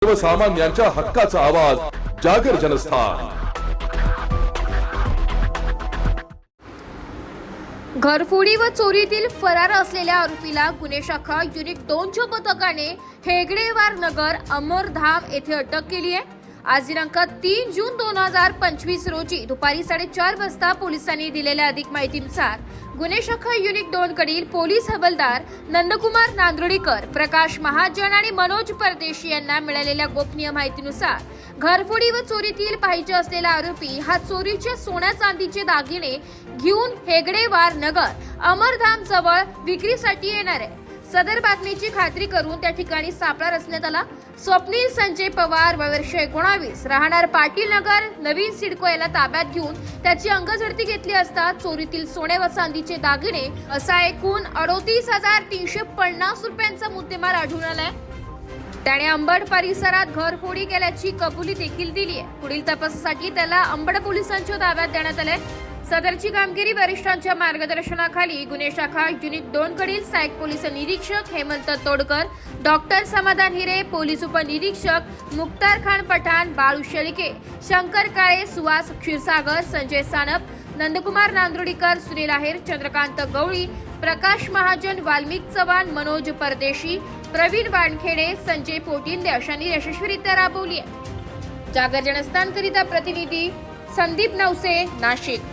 सर्वसामान्यांच्या हक्काचा आवाज जागर जनस्थान। घरफोडी व चोरीतील फरार असलेल्या आरोपीला गुन्हे शाखा युनिट 2च्या पथकाने हेगडेवार नगर अमरधाम येथे अटक केली आहे। आज दिनांक 3 जून 2025 रोजी दुपारी 4:30 वाजता पोलिसांनी दिलेल्या अधिक माहितीनुसार गुन्हे शाखा युनिट 2 कडील पोलीस हवालदार नंदकुमार नांदुर्डीकर, प्रकाश महाजन आणि मनोज परदेशी यांना मिळालेल्या गोपनीय माहितीनुसार घरफोडी व चोरीतील पाहिजे असलेला आरोपी हा चोरीचे सोन्या चांदीचे दागिने घेऊन हेगडेवार नगर अमरधाम जवळ विक्रीसाठी येणार आहे। सदर बातमीची खात्री करून त्या ठिकाणी सापळा रचण्यात आला। स्वप्नील संजय पवार, वर्ष 19, राहणार पाटील नगर, नवीन सिडको याला ताब्यात घेऊन त्याची अंगझडती घेतली असता चोरीतील सोने व चांदीचे दागिने असा एकूण 38,350 रुपयांचा मुद्देमाल आढळून आलाय। त्याने अंबड परिसरात घरफोडी केल्याची कबुली देखील दिली आहे। पुढील तपासासाठी त्याला अंबड पोलिसांच्या ताब्यात देण्यात आले। सदरची कामगिरी वरिष्ठांच्या मार्गदर्शनाखाली गुन्हे शाखा युनिट 2 कडील सहाय्यक पोलीस निरीक्षक हेमंत तोडकर, डॉक्टर समाधान हिरे, पोलीस उपनिरीक्षक मुक्तार खान पठाण, बाळू शेळके, शंकर काळे, सुहास क्षीरसागर, संजय सानप, नंदकुमार नांदुर्डीकर, सुनील आहेर, चंद्रकांत गवळी, प्रकाश महाजन, वाल्मिक चव्हाण, मनोज परदेशी, प्रवीण वानखेडे, संजय पोटिंदे अशांनी यशस्वीरित्या राबवली आहे। जागर जनस्थानकरिता प्रतिनिधी संदीप नवसे, नाशिक।